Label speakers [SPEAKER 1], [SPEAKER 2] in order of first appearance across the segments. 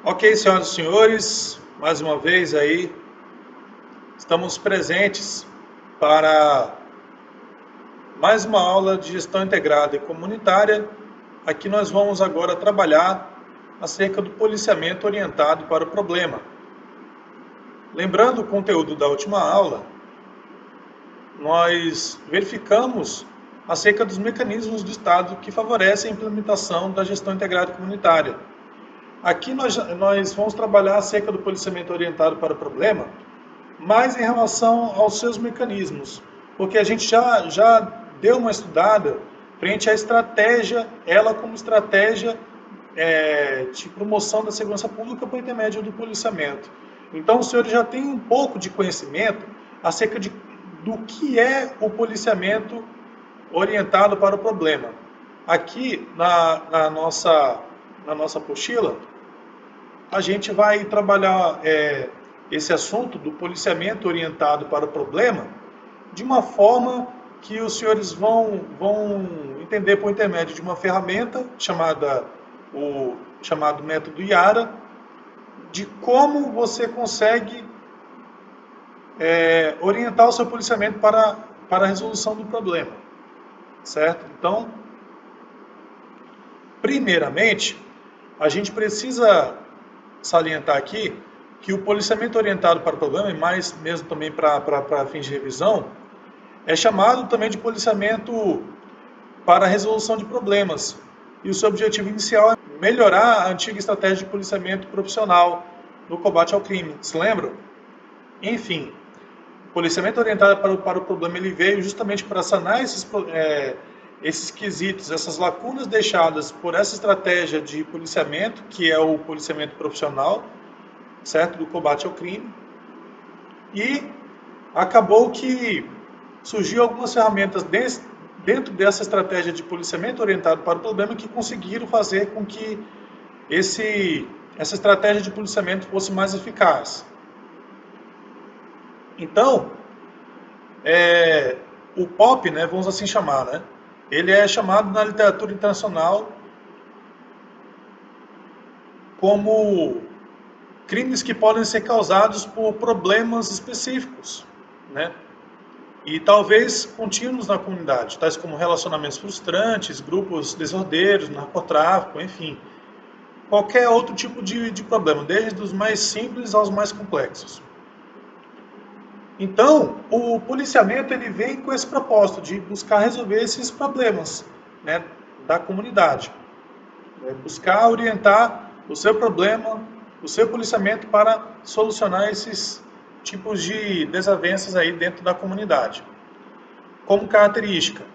[SPEAKER 1] Ok, senhoras e senhores, mais uma vez aí estamos presentes para mais uma aula de gestão integrada e comunitária. Aqui nós vamos agora trabalhar acerca do policiamento orientado para o problema. Lembrando o conteúdo da última aula, nós verificamos acerca dos mecanismos do Estado que favorecem a implementação da gestão integrada e comunitária. Aqui nós vamos trabalhar acerca do policiamento orientado para o problema, mas em relação aos seus mecanismos, porque a gente já deu uma estudada frente à estratégia, ela como estratégia de promoção da segurança pública por intermédio do policiamento. Então, os senhores já têm um pouco de conhecimento acerca do que é o policiamento orientado para o problema. Aqui na nossa apostila, a gente vai trabalhar esse assunto do policiamento orientado para o problema de uma forma que os senhores vão entender por intermédio de uma ferramenta chamado método IARA, de como você consegue orientar o seu policiamento para a resolução do problema, certo? Então, primeiramente, a gente precisa salientar aqui que o policiamento orientado para o problema, e mais mesmo também para fins de revisão, é chamado também de policiamento para a resolução de problemas. E o seu objetivo inicial é melhorar a antiga estratégia de policiamento profissional no combate ao crime. Se lembram? Enfim, o policiamento orientado para o problema ele veio justamente para sanar esses quesitos, essas lacunas deixadas por essa estratégia de policiamento, que é o policiamento profissional, certo? Do combate ao crime. E acabou que surgiu algumas ferramentas dentro dessa estratégia de policiamento orientado para o problema que conseguiram fazer com que essa estratégia de policiamento fosse mais eficaz. Então, o POP, né, vamos assim chamar, né, ele é chamado na literatura internacional como crimes que podem ser causados por problemas específicos, né? E talvez contínuos na comunidade, tais como relacionamentos frustrantes, grupos desordeiros, narcotráfico, enfim. Qualquer outro tipo de problema, desde os mais simples aos mais complexos. Então, o policiamento ele vem com esse propósito de buscar resolver esses problemas, né, da comunidade. Buscar orientar o seu problema, o seu policiamento para solucionar esses tipos de desavenças aí dentro da comunidade. Como característica,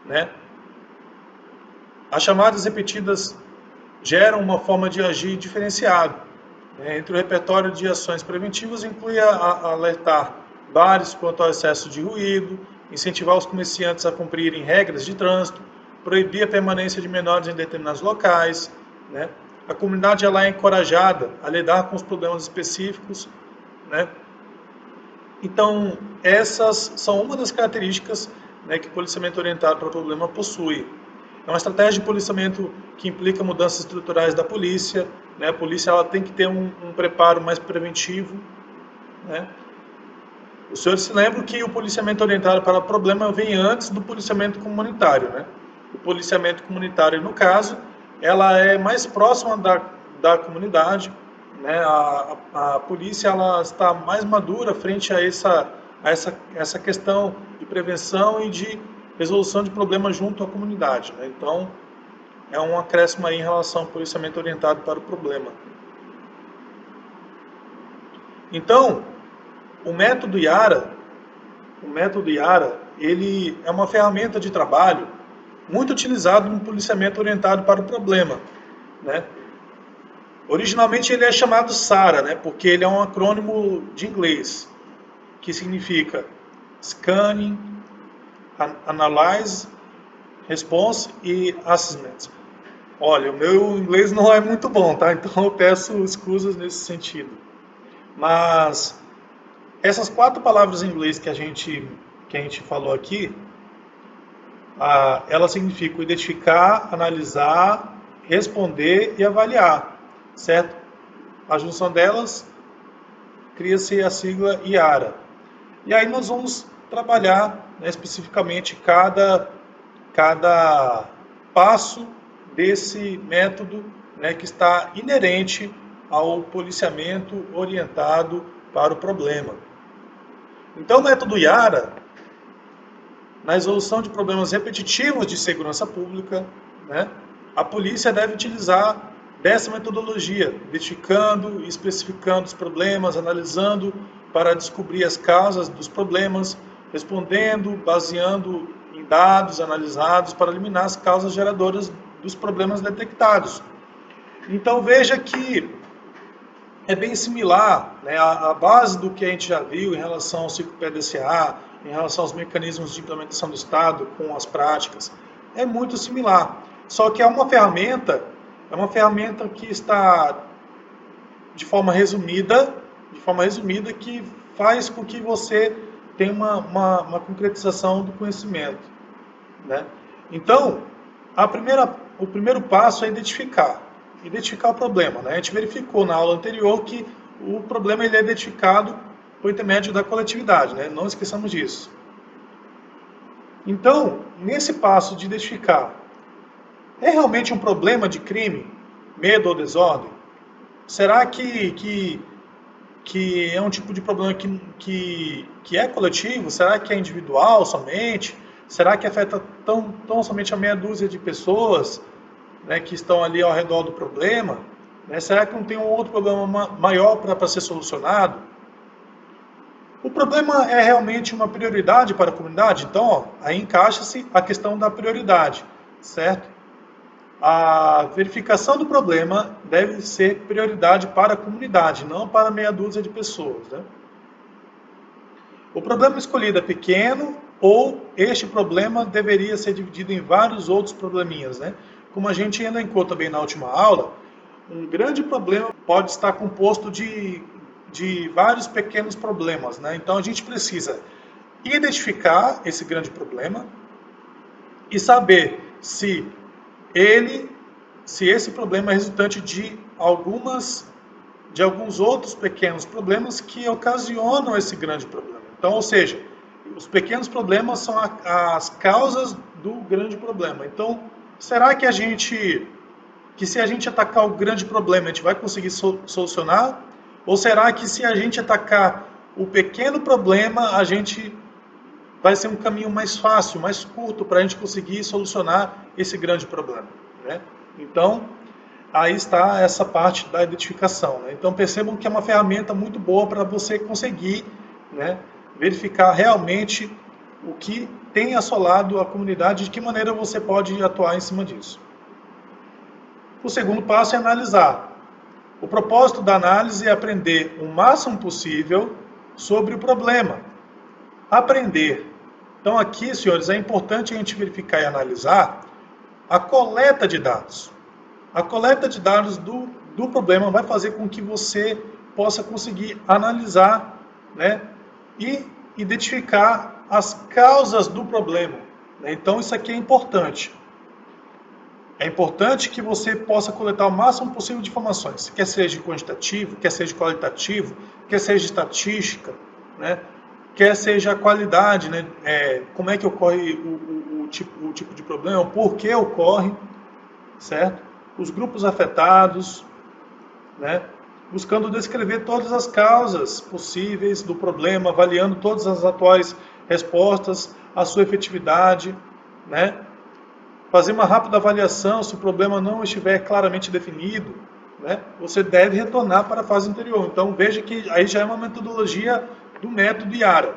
[SPEAKER 1] né, as chamadas repetidas geram uma forma de agir diferenciado. Entre o repertório de ações preventivas inclui alertar bares quanto ao excesso de ruído, incentivar os comerciantes a cumprirem regras de trânsito, proibir a permanência de menores em determinados locais, né? A comunidade ela é encorajada a lidar com os problemas específicos, né? Então, essas são uma das características, né, que o policiamento orientado para o problema possui. É uma estratégia de policiamento que implica mudanças estruturais da polícia, né? A polícia ela tem que ter um preparo mais preventivo, né? Os senhores se lembram que o policiamento orientado para o problema vem antes do policiamento comunitário, né? O policiamento comunitário, no caso, ela é mais próxima da comunidade, né? A polícia ela está mais madura frente a essa questão de prevenção e de resolução de problemas junto à comunidade, né? Então, é um acréscimo aí em relação ao policiamento orientado para o problema. Então, o método IARA, ele é uma ferramenta de trabalho muito utilizado no policiamento orientado para o problema, né? Originalmente ele é chamado SARA, né? Porque ele é um acrônimo de inglês, que significa Scanning, Analyze, Response e Assessment. Olha, o meu inglês não é muito bom, tá? Então eu peço escusas nesse sentido. Mas essas 4 palavras em inglês que a gente falou aqui, elas significam identificar, analisar, responder e avaliar, certo? a junção delas cria-se a sigla IARA. E aí nós vamos trabalhar, né, especificamente cada passo desse método, né, que está inerente ao policiamento orientado para o problema. Então, o método IARA, na resolução de problemas repetitivos de segurança pública, né, a polícia deve utilizar dessa metodologia, identificando e especificando os problemas, analisando para descobrir as causas dos problemas, respondendo, baseando em dados analisados para eliminar as causas geradoras dos problemas detectados. Então veja que é bem similar, né, a base do que a gente já viu em relação ao 5PDCA, em relação aos mecanismos de implementação do Estado com as práticas, é muito similar. Só que é uma ferramenta que está de forma resumida, que faz com que você tenha uma concretização do conhecimento, né? Então, o primeiro passo é identificar o problema, né? A gente verificou na aula anterior que o problema ele é identificado por intermédio da coletividade, né? Não esqueçamos disso. Então, nesse passo de identificar, é realmente um problema de crime, medo ou desordem? Será que é um tipo de problema que é coletivo? Será que é individual somente? Será que afeta tão somente a meia dúzia de pessoas, né, que estão ali ao redor do problema? Né? Será que não tem um outro problema maior para ser solucionado? O problema é realmente uma prioridade para a comunidade? Então, ó, aí encaixa-se a questão da prioridade, certo? A verificação do problema deve ser prioridade para a comunidade, não para meia dúzia de pessoas, né? O problema escolhido é pequeno ou este problema deveria ser dividido em vários outros probleminhas, né? Como a gente elencou também na última aula, um grande problema pode estar composto de vários pequenos problemas, né? Então a gente precisa identificar esse grande problema e saber se esse problema é resultante de alguns outros pequenos problemas que ocasionam esse grande problema. Então, ou seja, os pequenos problemas são as causas do grande problema. Então, será que se a gente atacar o grande problema, a gente vai conseguir solucionar? Ou será que se a gente atacar o pequeno problema, a gente vai ser um caminho mais fácil, mais curto para a gente conseguir solucionar esse grande problema, né? Então, aí está essa parte da identificação, né? Então, percebam que é uma ferramenta muito boa para você conseguir, né, verificar realmente o que tem assolado a comunidade e de que maneira você pode atuar em cima disso. O segundo passo é analisar. O propósito da análise é aprender o máximo possível sobre o problema. Aprender. Então aqui, senhores, é importante a gente verificar e analisar a coleta de dados. A coleta de dados do problema vai fazer com que você possa conseguir analisar, né, e identificar as causas do problema. Então isso aqui é importante. É importante que você possa coletar o máximo possível de informações, quer seja quantitativo, quer seja qualitativo, quer seja estatística, né? Quer seja a qualidade, né? Como é que ocorre o tipo de problema, por que ocorre, certo? Os grupos afetados, né? Buscando descrever todas as causas possíveis do problema, avaliando todas as atuais respostas, a sua efetividade, né? Fazer uma rápida avaliação se o problema não estiver claramente definido, né? Você deve retornar para a fase anterior. Então veja que aí já é uma metodologia do método IARA.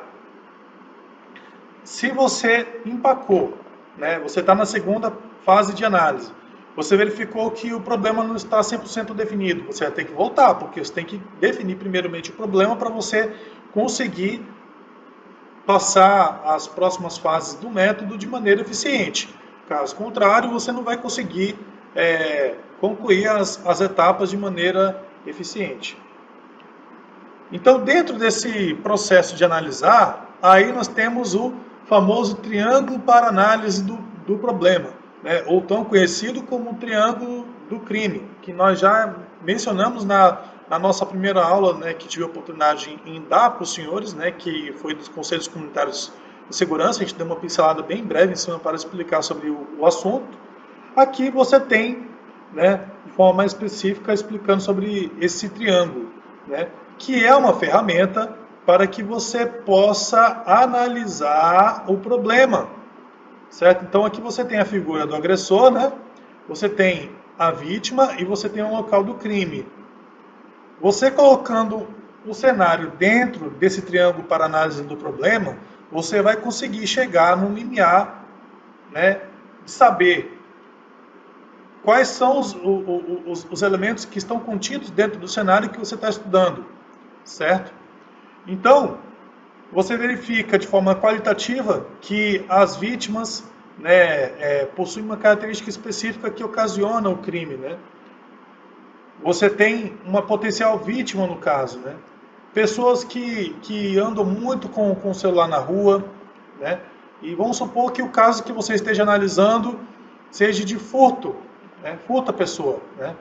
[SPEAKER 1] Se você empacou, né, você está na segunda fase de análise, você verificou que o problema não está 100% definido, você vai ter que voltar, porque você tem que definir primeiramente o problema para você conseguir passar as próximas fases do método de maneira eficiente. Caso contrário, você não vai conseguir concluir as etapas de maneira eficiente. Então, dentro desse processo de analisar, aí nós temos o famoso triângulo para análise do problema, né? Ou tão conhecido como o triângulo do crime, que nós já mencionamos na na nossa primeira aula, né, que tive a oportunidade em dar para os senhores, né, que foi dos Conselhos Comunitários de Segurança, a gente deu uma pincelada bem breve em cima para explicar sobre o assunto. Aqui você tem, né, de forma mais específica, explicando sobre esse triângulo, né, que é uma ferramenta para que você possa analisar o problema, certo? Então aqui você tem a figura do agressor, né? Você tem a vítima e você tem o local do crime. Você colocando o cenário dentro desse triângulo para análise do problema, você vai conseguir chegar no limiar, né, de saber quais são os elementos que estão contidos dentro do cenário que você está estudando, certo? Então, você verifica de forma qualitativa que as vítimas, né, possuem uma característica específica que ocasiona o crime, né? Você tem uma potencial vítima no caso, né? Pessoas que andam muito com o celular na rua, né? E vamos supor que o caso que você esteja analisando seja de furto, né? Furta a pessoa, né?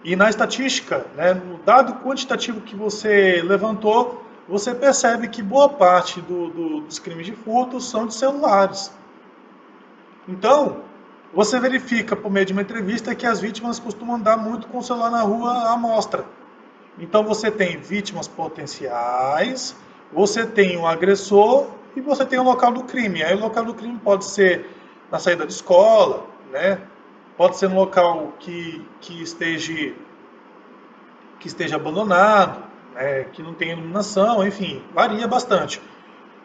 [SPEAKER 1] E na estatística, né, no dado quantitativo que você levantou, você percebe que boa parte dos crimes de furto são de celulares. Então, você verifica por meio de uma entrevista que as vítimas costumam andar muito com o celular na rua à mostra. Então você tem vítimas potenciais, você tem um agressor e você tem o local do crime. Aí o local do crime pode ser na saída de escola, né? Pode ser no local que esteja abandonado, né? Que não tem iluminação, enfim, varia bastante.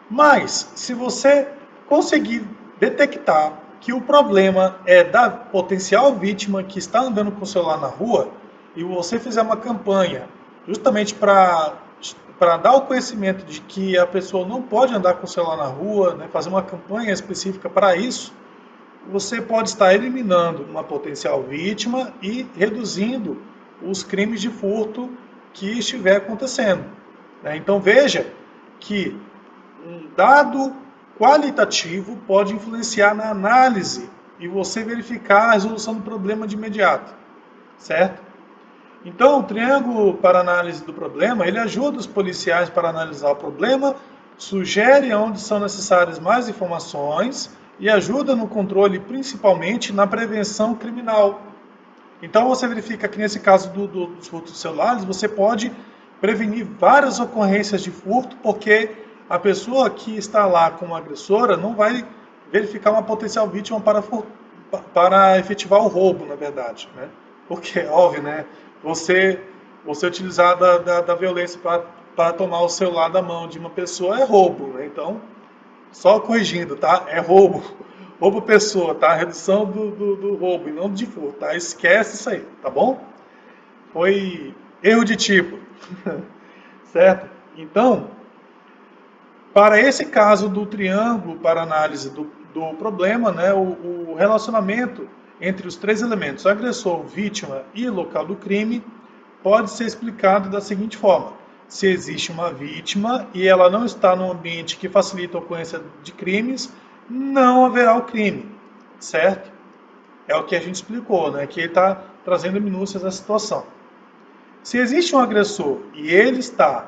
[SPEAKER 1] Mas se você conseguir detectar que o problema é da potencial vítima que está andando com o celular na rua e você fizer uma campanha justamente para dar o conhecimento de que a pessoa não pode andar com o celular na rua, né, fazer uma campanha específica para isso, você pode estar eliminando uma potencial vítima e reduzindo os crimes de furto que estiver acontecendo, né? Então veja que um dado qualitativo pode influenciar na análise e você verificar a resolução do problema de imediato, certo? Então, o triângulo para análise do problema, ele ajuda os policiais para analisar o problema, sugere onde são necessárias mais informações e ajuda no controle, principalmente na prevenção criminal. Então, você verifica que nesse caso dos furtos celulares, você pode prevenir várias ocorrências de furto, porque a pessoa que está lá como agressora não vai verificar uma potencial vítima para efetivar o roubo, na verdade, né? Porque, óbvio, né? Você utilizar da violência para tomar o celular da mão de uma pessoa é roubo, né? Então, só corrigindo, tá? É roubo. Roubo pessoa, tá? Redução do roubo e não de furto, tá? Esquece isso aí, tá bom? Foi erro de tipo. Certo? Então, para esse caso do triângulo, para análise do problema, né, o relacionamento entre os três elementos, agressor, vítima e local do crime, pode ser explicado da seguinte forma: se existe uma vítima e ela não está num ambiente que facilita a ocorrência de crimes, não haverá o crime, certo? É o que a gente explicou, né, que ele está trazendo minúcias da situação. Se existe um agressor e ele está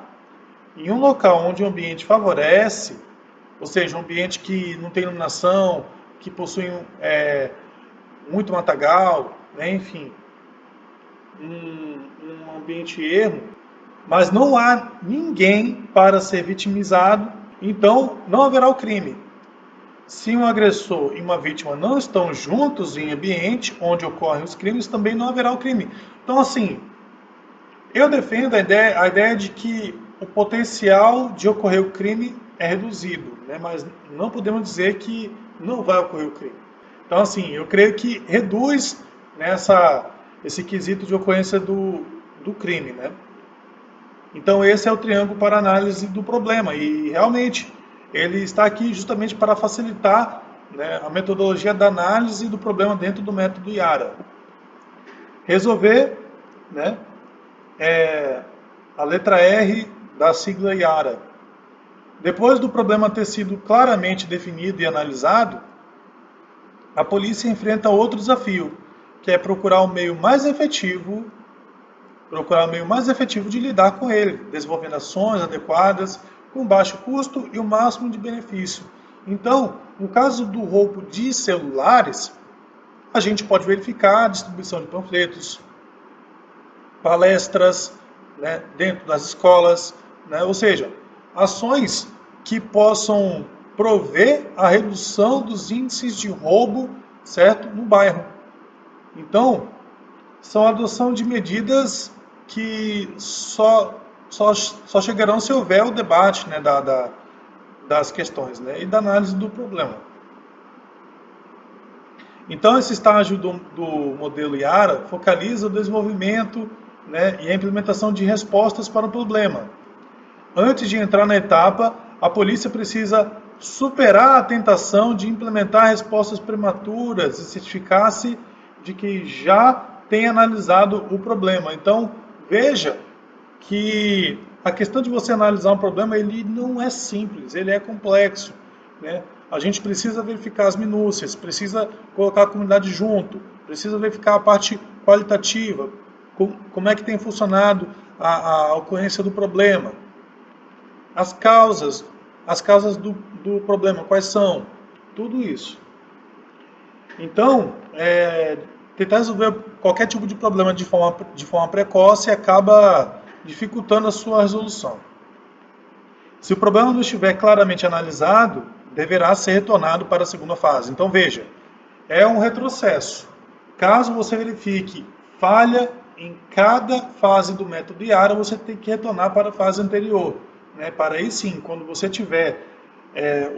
[SPEAKER 1] em um local onde o ambiente favorece, ou seja, um ambiente que não tem iluminação, que possui muito matagal, né, enfim, um ambiente ermo, mas não há ninguém para ser vitimizado, então não haverá o crime. Se um agressor e uma vítima não estão juntos em ambiente onde ocorrem os crimes, também não haverá o crime. Então, assim, eu defendo a ideia de que o potencial de ocorrer o crime é reduzido, né? Mas não podemos dizer que não vai ocorrer o crime. Então, assim, eu creio que reduz esse quesito de ocorrência do crime, né? Então, esse é o triângulo para análise do problema e, realmente, ele está aqui justamente para facilitar, né, a metodologia da análise do problema dentro do método IARA. Resolver, né, a letra R da sigla IARA. Depois do problema ter sido claramente definido e analisado, a polícia enfrenta outro desafio, que é procurar um meio mais efetivo procurar o meio mais efetivo de lidar com ele, desenvolvendo ações adequadas, com baixo custo e o máximo de benefício. Então, no caso do roubo de celulares, a gente pode verificar a distribuição de panfletos, palestras, né, dentro das escolas, né, ou seja, ações que possam prover a redução dos índices de roubo, certo, no bairro. Então, são a adoção de medidas que só chegarão se houver o debate, né, das questões, né, e da análise do problema. Então, esse estágio do modelo IARA focaliza o desenvolvimento, né, e a implementação de respostas para o problema. Antes de entrar na etapa, a polícia precisa superar a tentação de implementar respostas prematuras e certificar-se de que já tem analisado o problema. Então, veja que a questão de você analisar um problema, ele não é simples, ele é complexo, né? A gente precisa verificar as minúcias, precisa colocar a comunidade junto, precisa verificar a parte qualitativa, como é que tem funcionado a ocorrência do problema, as causas do problema, quais são, tudo isso. Então, tentar resolver qualquer tipo de problema de forma precoce acaba dificultando a sua resolução. Se o problema não estiver claramente analisado, deverá ser retornado para a segunda fase. Então veja, é um retrocesso. Caso você verifique falha em cada fase do método IARA, você tem que retornar para a fase anterior, né? Para aí sim, quando você tiver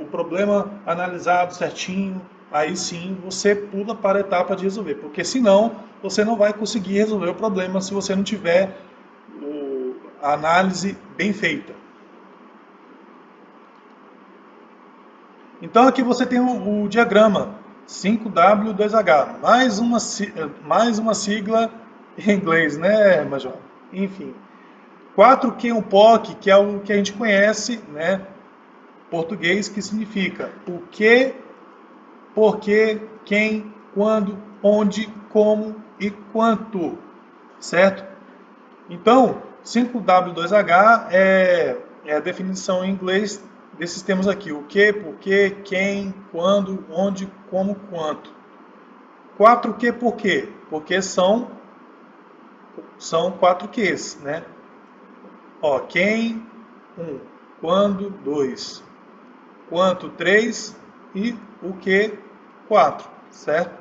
[SPEAKER 1] o problema analisado certinho, aí sim você pula para a etapa de resolver, porque senão você não vai conseguir resolver o problema se você não tiver a análise bem feita. Então aqui você tem o diagrama 5W2H, mais uma sigla em inglês, né, Major? Enfim, 4Q um POC, que é o que a gente conhece, né, português, que significa o que, porquê, quem, quando, onde, como e quanto, certo? Então, 5W2H é a definição em inglês desses termos aqui: o que, porquê, quem, quando, onde, como, quanto. 4Q por quê? Porque são 4 Qs, né? Ó, quem, 1, quando, 2, quanto, 3 e o que, 4, certo?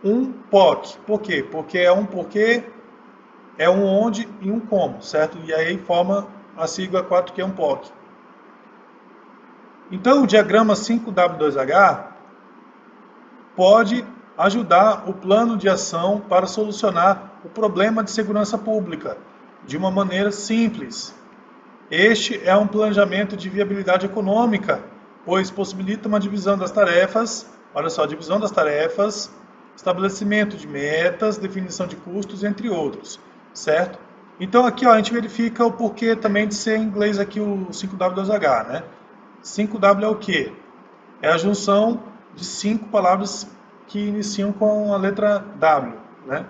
[SPEAKER 1] Um POC, por quê? Porque é um porquê, é um onde e um como, certo? E aí forma a sigla 4Q um POC. Então, o diagrama 5W2H pode ajudar o plano de ação para solucionar o problema de segurança pública de uma maneira simples. Este é um planejamento de viabilidade econômica, pois possibilita uma divisão das tarefas, olha só, divisão das tarefas, estabelecimento de metas, definição de custos, entre outros, certo? Então aqui ó, a gente verifica o porquê também de ser em inglês aqui o 5W2H, né? 5W é o quê? É a junção de 5 palavras que iniciam com a letra W, né?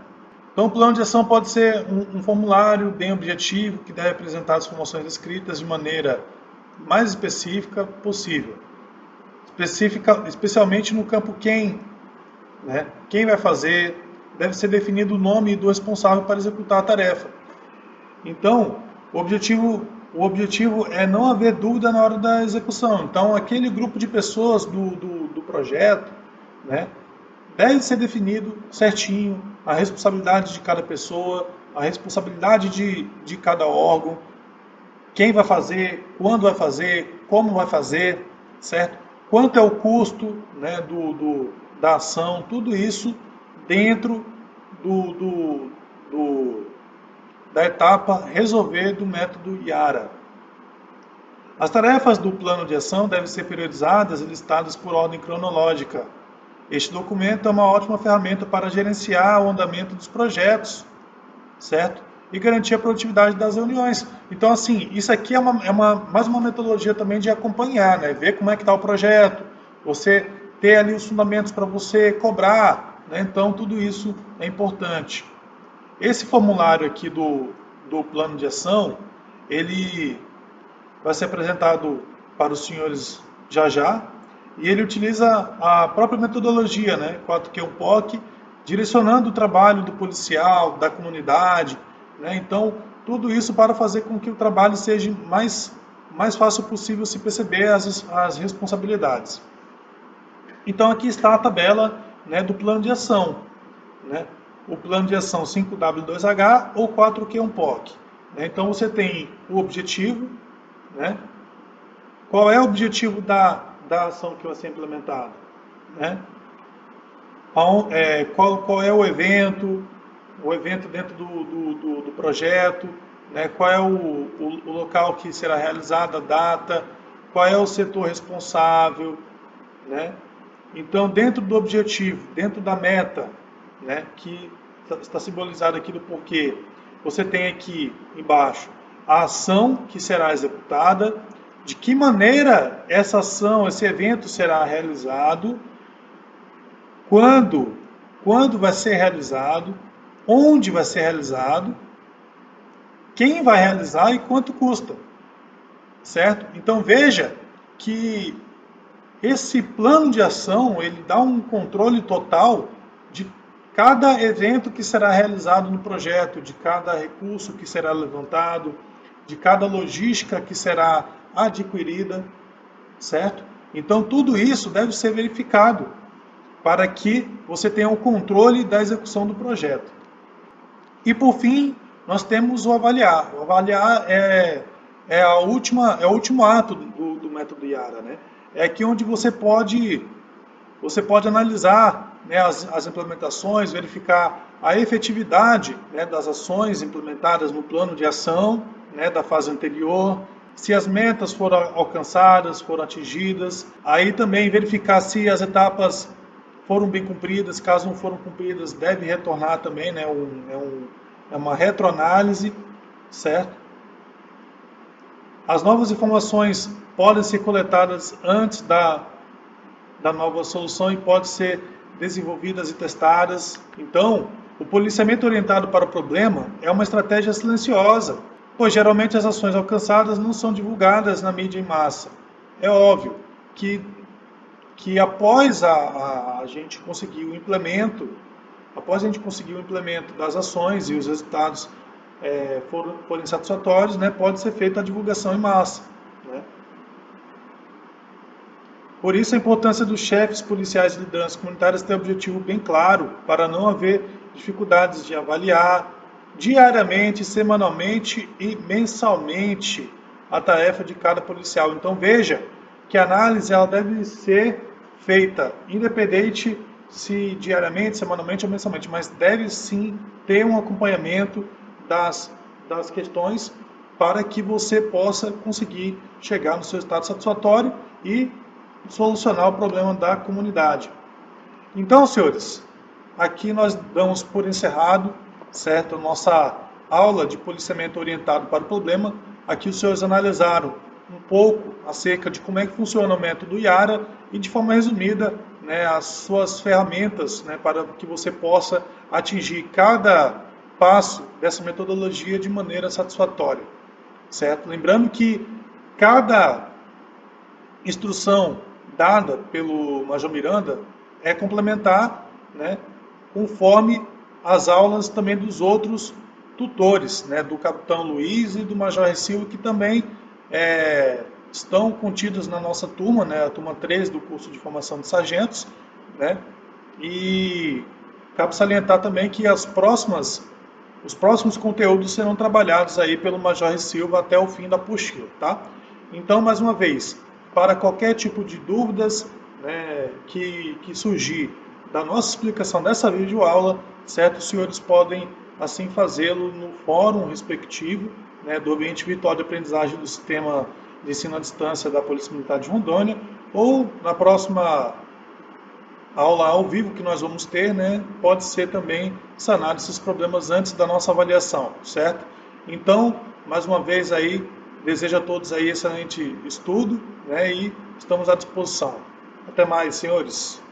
[SPEAKER 1] Então, o plano de ação pode ser um formulário bem objetivo, que deve apresentar as informações escritas de maneira mais específica possível. Especialmente no campo quem, né? Quem vai fazer, deve ser definido o nome do responsável para executar a tarefa. Então, o objetivo é não haver dúvida na hora da execução. Então, aquele grupo de pessoas do projeto, né, deve ser definido certinho a responsabilidade de cada pessoa, a responsabilidade de cada órgão, quem vai fazer, quando vai fazer, como vai fazer, certo? Quanto é o custo, né, da ação, tudo isso dentro da etapa resolver do método IARA. As tarefas do plano de ação devem ser priorizadas e listadas por ordem cronológica. Este documento é uma ótima ferramenta para gerenciar o andamento dos projetos, certo? E garantir a produtividade das reuniões. Então, assim, isso aqui é mais uma metodologia também de acompanhar, né? Ver como é que está o projeto, você ter ali os fundamentos para você cobrar, né? Então, tudo isso é importante. Esse formulário aqui do plano de ação, ele vai ser apresentado para os senhores já, e ele utiliza a própria metodologia, né, 4Q1POC, direcionando o trabalho do policial, da comunidade, né, então tudo isso para fazer com que o trabalho seja mais fácil possível se perceber as responsabilidades. Então aqui está a tabela, né, do plano de ação, né, o plano de ação 5W2H ou 4Q1POC. Né, então você tem o objetivo, né, qual é o objetivo da ação que vai ser implementada, né? Qual é o evento dentro do projeto, né? Qual é o local que será realizada, a data, qual é o setor responsável, né? Então, dentro do objetivo, dentro da meta, né, que está simbolizado aqui do porquê, você tem aqui embaixo a ação que será executada, de que maneira essa ação, esse evento será realizado, quando vai ser realizado, onde vai ser realizado, quem vai realizar e quanto custa, certo? Então veja que esse plano de ação, ele dá um controle total de cada evento que será realizado no projeto, de cada recurso que será levantado, de cada logística que será adquirida, certo? Então tudo isso deve ser verificado para que você tenha o controle da execução do projeto. E por fim, nós temos o avaliar. O avaliar é o último ato do método IARA, né? É aqui onde você pode analisar, né, as implementações, verificar a efetividade, né, das ações implementadas no plano de ação, né, da fase anterior, se as metas foram alcançadas, foram atingidas, aí também verificar se as etapas foram bem cumpridas, caso não foram cumpridas, deve retornar também, né, é uma retroanálise, certo? As novas informações podem ser coletadas antes da nova solução e podem ser desenvolvidas e testadas. Então, o policiamento orientado para o problema é uma estratégia silenciosa, pois geralmente as ações alcançadas não são divulgadas na mídia em massa. É óbvio que após a gente conseguir o implemento, das ações e os resultados forem satisfatórios, né, pode ser feita a divulgação em massa, né? Por isso a importância dos chefes policiais e lideranças comunitárias ter objetivo bem claro, para não haver dificuldades de avaliar diariamente, semanalmente e mensalmente a tarefa de cada policial. Então veja que a análise ela deve ser feita independente se diariamente, semanalmente ou mensalmente, mas deve sim ter um acompanhamento das questões para que você possa conseguir chegar no seu estado satisfatório e solucionar o problema da comunidade. Então, senhores, aqui nós damos por encerrado, certo, a nossa aula de policiamento orientado para o problema. Aqui os senhores analisaram um pouco acerca de como é que funciona o método IARA e, de forma resumida, né, as suas ferramentas, né, para que você possa atingir cada passo dessa metodologia de maneira satisfatória, certo? Lembrando que cada instrução dada pelo Major Miranda é complementar, né, conforme as aulas também dos outros tutores, né, do Capitão Luiz e do Major Silva, que também estão contidos na nossa turma, né, a turma 3 do curso de formação de sargentos, né, e cabe salientar também que os próximos conteúdos serão trabalhados aí pelo Major Silva até o fim da apostila, tá? Então, mais uma vez, para qualquer tipo de dúvidas, né, que surgir da nossa explicação dessa videoaula, certo? Os senhores podem assim fazê-lo no fórum respectivo, né, do ambiente virtual de aprendizagem do sistema de ensino à distância da Polícia Militar de Rondônia, ou na próxima aula ao vivo que nós vamos ter, né, pode ser também sanar esses problemas antes da nossa avaliação, certo? Então, mais uma vez aí, desejo a todos aí excelente estudo, né, e estamos à disposição. Até mais, senhores.